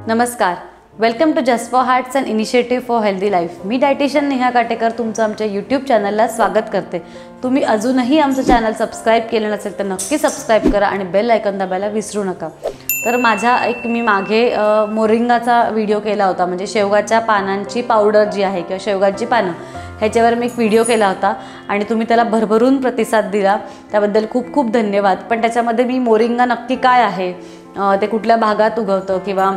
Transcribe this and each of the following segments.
नमस्कार, welcome to just for hearts and initiative for healthy life. मी dietitian Neha Katekar तुमचं आमच्या यूट्यूब चॅनलला स्वागत करते। तुम्ही अजूनही आमचं चॅनल सबस्क्राईब केलं नसेल तर नक्की सबस्क्राईब करा आणि बेल आयकॉन दाबायला विसरू नका। तर मी मागे मोरिंगाचा व्हिडिओ केला होता, म्हणजे शेवगाच्या पानांची पावडर जी आहे किंवा शेवगाची पानं ह्याच्यावर मी एक व्हिडिओ केला होता आणि तुम्ही त्याला भरभरून प्रतिसाद दिला, त्याबद्दल खूप खूप धन्यवाद। पण त्याच्यामध्ये मी मोरिंगा नक्की काय आहे, ते कुठल्या भागात उगवतं किंवा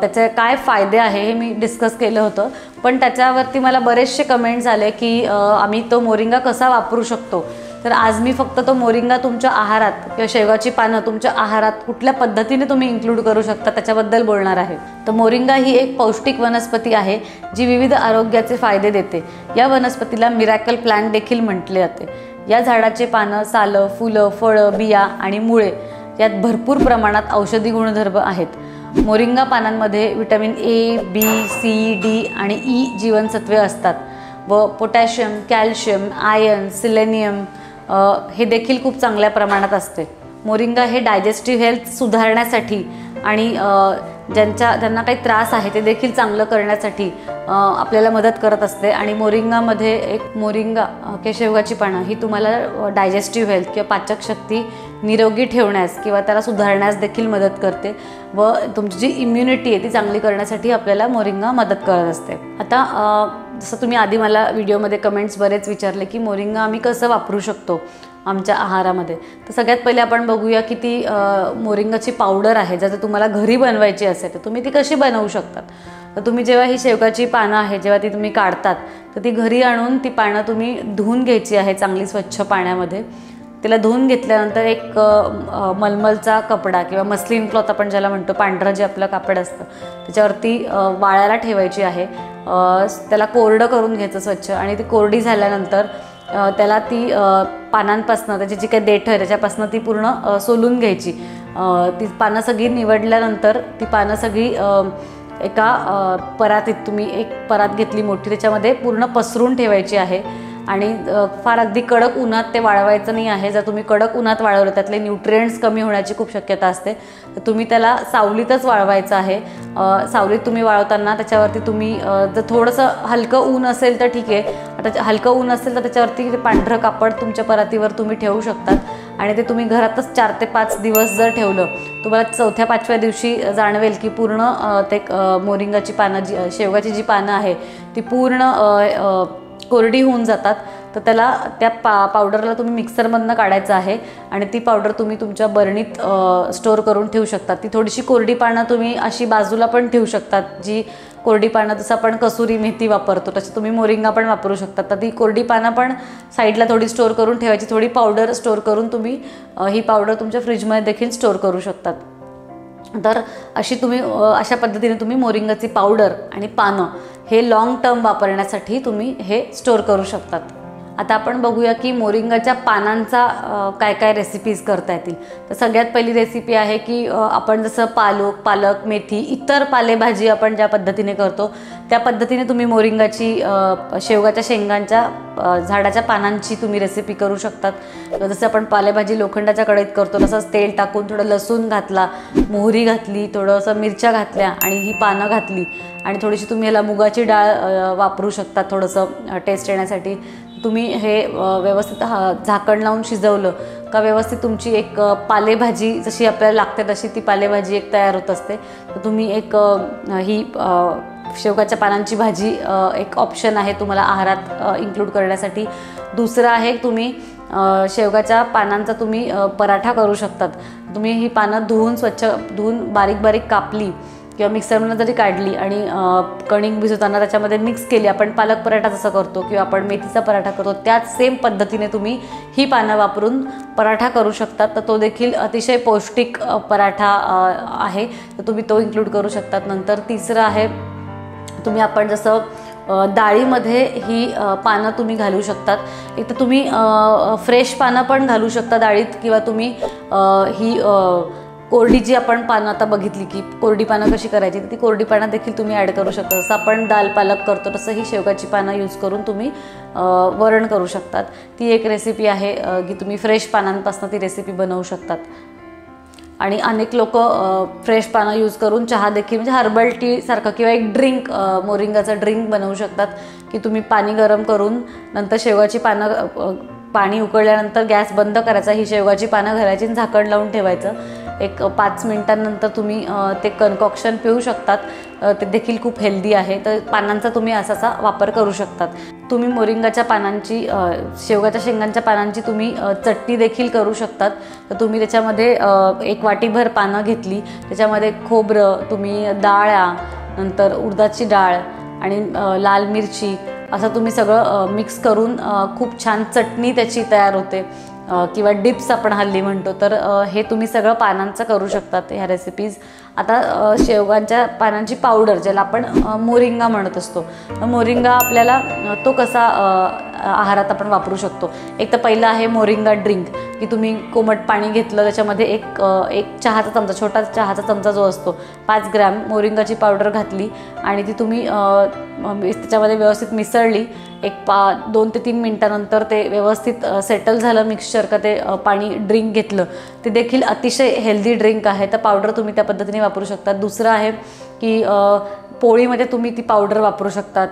त्याचे काय फायदे आहे हे मी डिस्कस केलं होतं। पण त्याच्यावरती मला बरेचसे कमेंट्स आले की आम्ही तो मोरिंगा कसा वापरू शकतो। तर आज मी फक्त तो मोरिंगा तुमच्या आहारात किंवा शेवगाची पानं तुमच्या आहारात कुठल्या पद्धतीने तुम्ही इन्क्लूड करू शकता त्याच्याबद्दल बोलणार आहे। तर मोरिंगा ही एक पौष्टिक वनस्पती आहे जी विविध आरोग्याचे फायदे देते। या वनस्पतीला मिरॅकल प्लांट देखील म्हटले जाते। या झाडाचे पानं, सालं, फुलं, फळं, बिया आणि मुळे यात भरपूर प्रमाणात औषधी गुणधर्म आहेत। मोरिंगा पानांमध्ये vitamin A, B, C, D आणि ई जीवनसत्वे असतात व पोटॅशियम, कॅल्शियम, आयर्न, सिलेनियम हे देखील खूप चांगल्या प्रमाणात असते। मोरिंगा हे डायजेस्टिव्ह हेल्थ सुधारण्यासाठी आणि ज्यांना काही त्रास आहे ते देखील चांगलं करण्यासाठी आपल्याला मदत करत असते। आणि मोरिंगामध्ये मोरिंगा किंवा शेवगाची पानं ही तुम्हाला डायजेस्टिव्ह हेल्थ किंवा पाचकशक्ती निरोगी ठेवण्यास किंवा त्याला सुधारण्यास देखील मदत करते व तुमची जी इम्युनिटी आहे ती चांगली करण्यासाठी आपल्याला मोरिंगा मदत करत असते। आता जसं तुम्ही आधी मला व्हिडिओमध्ये कमेंट्स बरेच विचारले की मोरिंगा आम्ही कसं वापरू शकतो आमच्या आहारामध्ये। तर सगळ्यात पहिले आपण बघूया की ती मोरिंगाची पावडर आहे, जर तुम्हाला घरी बनवायची असेल तर तुम्ही ती कशी बनवू शकतात। तर तुम्ही जेव्हा ही शेवगाची पानं आहे जेव्हा ती तुम्ही काढतात तर ती घरी आणून ती पानं तुम्ही धुवून घ्यायची आहे चांगली स्वच्छ पाण्यामध्ये। तिला धुवून घेतल्यानंतर एक मलमलचा कपडा किंवा मस्लिन क्लॉथ आपण ज्याला म्हणतो, पांढरं जे आपलं कापड असतं त्याच्यावरती वाळायला ठेवायची आहे। त्याला कोरडं करून घ्यायचं स्वच्छ आणि ती कोरडी झाल्यानंतर त्याला ती पानांपासनं त्याची जी काही देठ आहे त्याच्यापासनं ती पूर्ण सोलून घ्यायची। ती पानं सगळी निवडल्यानंतर ती पानं सगळी एका परातीत तुम्ही एक परात घेतली मोठी, त्याच्यामध्ये पूर्ण पसरून ठेवायची आहे आणि फार अगदी कडक उन्हात ते वाळवायचं नाही आहे। जर तुम्ही कडक उन्हात वाळवलं त्यातले न्यूट्रिएंट्स कमी होण्याची खूप शक्यता असते, तर तुम्ही त्याला सावलीतच वाळवायचं आहे। सावलीत तुम्ही वाळवताना त्याच्यावरती तुम्ही जर थोडंसं हलकं ऊन असेल तर ठीक आहे, आता हलकं ऊन असेल तर त्याच्यावरती पांढरं कापड तुमच्या परातीवर तुम्ही ठेवू शकतात आणि ते तुम्ही घरातच 4 ते 5 दिवस जर ठेवलं तुम्हाला 4थ्या-5व्या दिवशी जाणवेल की पूर्ण ते मोरिंगाची पानं शेवगाची जी पानं आहे ती पूर्ण कोरडी होऊन जातात। तर त्या पावडरला तुम्ही मिक्सरमधनं काढायचं आहे आणि ती पावडर तुम्ही तुमच्या बरणीत स्टोअर करून ठेवू शकता। ती थोडीशी कोरडी पानं तुम्ही अशी बाजूला पण ठेवू शकतात, जी कोरडी पानं जसं आपण कसुरी मेथी वापरतो तशी तुम्ही मोरिंगा पण वापरू शकता। तर ती कोरडी पानं पण साईडला थोडी स्टोअर करून ठेवायची, थोडी पावडर स्टोअर करून तुम्ही ही पावडर तुमच्या फ्रीजमध्ये देखील स्टोअर करू शकतात। तर अशा पद्धतीने तुम्ही मोरिंगाची पावडर आणि पानं हे लॉंग टर्म वापरण्यासाठी तुम्ही हे स्टोअर करू शकतात। आता आपण बघूया की मोरिंगाच्या पानांचा काय काय रेसिपीज करता येतील। तर सगळ्यात पहिली रेसिपी आहे की आपण जसं पालक, मेथी, इतर पालेभाजी आपण ज्या पद्धतीने करतो त्या पद्धतीने तुम्ही मोरिंगाची शेवगाच्या शेंगांच्या झाडाच्या पानांची तुम्ही रेसिपी करू शकतात। जसं आपण पालेभाजी लोखंडाच्या कढईत करतो तसंच तेल टाकून थोडं लसूण घातला, मोहरी घातली, थोडंसं मिरच्या घातल्या आणि ही पानं घातली आणि थोडीशी तुम्ही याला मुगाची डाळ वापरू शकता थोडंसं टेस्ट येण्यासाठी। तुम्ही हे व्यवस्थित झाकण लावून शिजवलं का व्यवस्थित तुमची एक पालेभाजी जशी आपल्याला लागते तशी ती पालेभाजी एक तयार होत असते। तर तुम्ही ही शेवगाच्या पानांची भाजी एक ऑप्शन आहे तुम्हाला आहारात इन्क्लूड करण्यासाठी। दुसरं आहे तुम्ही शेवगाच्या पानांचा तुम्ही पराठा करू शकतात। तुम्ही ही पानं धुवून बारीक बारीक कापली किंवा मिक्सरमधून जरी काढली आणि कणिक भिजवताना त्याच्यामध्ये मिक्स केली, आपण पालक पराठा जसं करतो किंवा आपण मेथीचा पराठा करतो त्याच सेम पद्धतीने तुम्ही ही पानं वापरून पराठा करू शकतात। तर तो देखील अतिशय पौष्टिक पराठा आहे, तर तुम्ही तो इन्क्लूड करू शकतात। नंतर तिसरं आहे आपण जसं डाळीमध्ये ही पानं तुम्ही घालू शकतात। एक तर तुम्ही फ्रेश पानं पण घालू शकता डाळीत किंवा तुम्ही ही कोरडी जी आपण पानं आता बघितली की कोरडी पानं कशी करायची, ती कोरडी पानं देखील तुम्ही ॲड करू शकता। जसं आपण दाल पालक करतो तसं ही शेवगाची पानं यूज करून तुम्ही वरण करू शकतात। ती एक रेसिपी आहे की तुम्ही फ्रेश पानांपासून ती रेसिपी बनवू शकतात। आणि अनेक लोक फ्रेश पानं यूज करून चहा देखील म्हणजे हर्बल टी सारखं किंवा एक ड्रिंक मोरिंगाचं ड्रिंक बनवू शकतात की तुम्ही पाणी गरम करून नंतर शेवगाची पानं पाणी उकळल्यानंतर गॅस बंद करायचा, ही शेवगाची पानं घालायची, झाकण लावून ठेवायचं. एक 5 मिनिटांनंतर तुम्ही ते कन्कॉक्शन पिऊ शकतात. ते देखील खूप हेल्दी आहे. तर पानांचा तुम्ही असाचा वापर करू शकतात. तुम्ही मोरिंगाच्या पानांची शेवगाच्या शेंगांच्या पानांची तुम्ही चटणी देखील करू शकतात. तर तुम्ही त्याच्यामध्ये 1 वाटीभर पानं घेतली, त्याच्यामध्ये खोबरं, तुम्ही डाळ्या, नंतर उडदाची डाळ आणि लाल मिरची असं तुम्ही सगळं मिक्स करून खूप छान चटणी त्याची तयार होते किंवा डिप्स आपण हल्ली म्हणतो. तर हे तुम्ही सगळं पानांचं करू शकतात ह्या रेसिपीज. आता शेवगांच्या पानांची पावडर ज्याला आपण मोरिंगा म्हणत असतो, मोरिंगा आपल्याला तो कसा आहारात आपण वापरू शकतो. एक तर पहिला आहे मोरिंगा ड्रिंक, की तुम्ही कोमट पाणी घेतलं, त्याच्यामध्ये एक चहाचा चमचा, छोटा चहाचा चमचा जो असतो, 5 ग्रॅम मोरिंगाची पावडर घातली आणि ती तुम्ही त्याच्यामध्ये व्यवस्थित मिसळली. 2 ते 3 मिनिटानंतर ते व्यवस्थित सेटल झालं मिक्सचर का ते पाणी ड्रिंक घेतलं. ते देखील अतिशय हेल्दी ड्रिंक आहे. तर पावडर तुम्ही त्या पद्धतीने वापरू शकता. दुसरं आहे की पोळीमध्ये तुम्ही ती पावडर वापरू शकतात.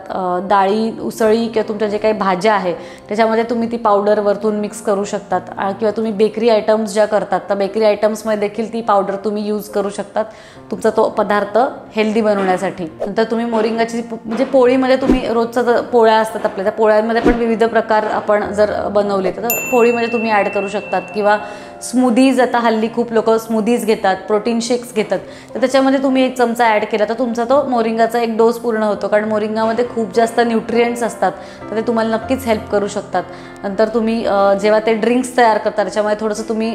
डाळी, उसळी किंवा तुमच्या जे काही भाज्या आहे त्याच्यामध्ये तुम्ही ती पावडर वरतून मिक्स करू शकतात. किंवा तुम्ही बेकरी आयटम्स ज्या करतात तर बेकरी आयटम्समध्ये देखील ती पावडर तुम्ही यूज करू शकतात तुमचा तो पदार्थ हेल्दी बनवण्यासाठी. नंतर तुम्ही मोरिंगाची म्हणजे पोळीमध्ये तुम्ही रोजचा पोळ्या असतात आपल्या, त्या पोळ्यांमध्ये पण विविध प्रकार आपण जर बनवले तर पोळीमध्ये तुम्ही ॲड करू शकतात. किंवा स्मूदीज, आता हल्ली खूप लोक स्मूदीज घेतात, प्रोटीन शेक्स घेतात, तर त्याच्यामध्ये तुम्ही 1 चमचा ॲड केला तर तुमचा तो मोरिंगाचा एक डोस पूर्ण होतो. कारण मोरिंगामध्ये खूप जास्त न्यूट्रिएंट्स असतात, तर ते तुम्हाला नक्कीच हेल्प करू शकतात. नंतर तुम्ही जेव्हा ते ड्रिंक्स तयार करता त्याच्यामध्ये थोडंसं तुम्ही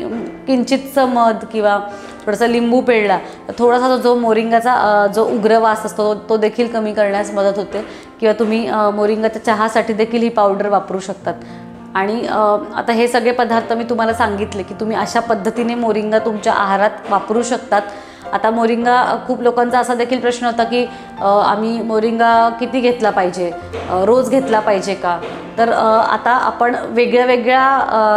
किंचितचं मध किंवा थोडंसं लिंबू पिळला तर थोडासा जो मोरिंगाचा जो उग्र वास असतो तो देखील कमी करण्यास मदत होते. किंवा तुम्ही मोरिंगाच्या चहासाठी देखील ही पावडर वापरू शकतात. आणि आता हे सगळे पदार्थ मी तुम्हाला सांगितले की तुम्ही अशा पद्धतीने मोरिंगा तुमच्या आहारात वापरू शकतात. आता मोरिंगा खूप लोकांचा असा देखील प्रश्न होता की आम्ही मोरिंगा किती घेतला पाहिजे, रोज घेतला पाहिजे का. तर आता आपण वेगळ्या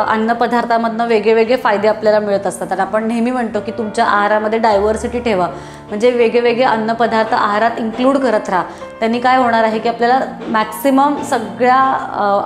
अन्नपदार्थामधनं वेगळे फायदे आपल्याला मिळत असतात. आणि आपण नेहमी म्हणतो की तुमच्या आहारामध्ये डायव्हर्सिटी ठेवा, म्हणजे वेगळे अन्नपदार्थ आहारात इन्क्लूड करत राहा. त्यांनी काय होणार आहे की आपल्याला मॅक्सिमम सगळ्या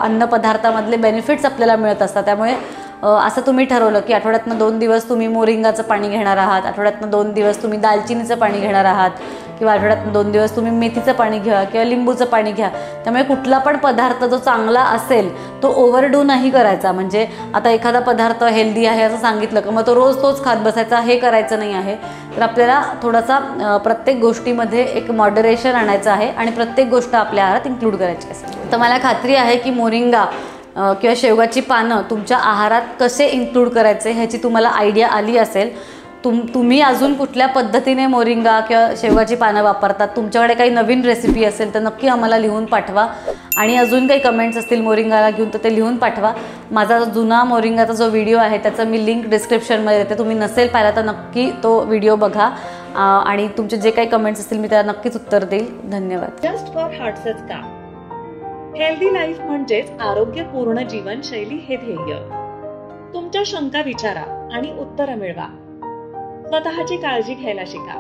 अन्नपदार्थामधले बेनिफिट्स आपल्याला मिळत असतात. त्यामुळे असं तुम्ही ठरवलं की आठवड्यातनं 2 दिवस तुम्ही मोरिंगाचं पाणी घेणार आहात, आठवड्यातनं 2 दिवस तुम्ही दालचिनीचं पाणी घेणार आहात, किंवा आठवड्यातनं 2 दिवस तुम्ही मेथीचं पाणी घ्या किंवा लिंबूचं पाणी घ्या. त्यामुळे कुठला पण पदार्थ जो चांगला असेल तो ओव्हरडू नाही करायचा. म्हणजे आता एखादा पदार्थ हेल्दी आहे असं सांगितलं की मग तो रोज तोच खात बसायचा, हे करायचं नाही आहे. तर आपल्याला थोडासा प्रत्येक गोष्टीमध्ये एक मॉडरेशन आणायचं आहे आणि प्रत्येक गोष्ट आपल्या आहारात इन्क्लूड करायची असेल. तर मला खात्री आहे की मोरिंगा किंवा शेवगाची पानं तुमच्या आहारात कसे इन्क्लूड करायचे ह्याची तुम्हाला आयडिया आली असेल. तुम्ही अजून कुठल्या पद्धतीने मोरिंगा किंवा शेवगाची पानं वापरतात, तुमच्याकडे काही नवीन रेसिपी असेल तर नक्की आम्हाला लिहून पाठवा. आणि अजून काही कमेंट्स असतील मोरिंगाला घेऊन तर ते लिहून पाठवा. माझा जुना मोरिंगाचा जो व्हिडिओ आहे त्याचा मी लिंक डिस्क्रिप्शनमध्ये देते, तुम्ही नसेल पाहिला तर नक्की तो व्हिडिओ बघा. आणि तुमचे जे काही कमेंट्स असतील मी त्याला नक्कीच उत्तर देईल. धन्यवाद. जस्ट फॉर हार्ट्सच काम. हेल्दी लाईफ म्हणजेच आरोग्यपूर्ण जीवनशैली हे ध्येय. तुमच्या शंका विचारा आणि उत्तरं मिळवा. स्वतःची काळजी घ्यायला शिका.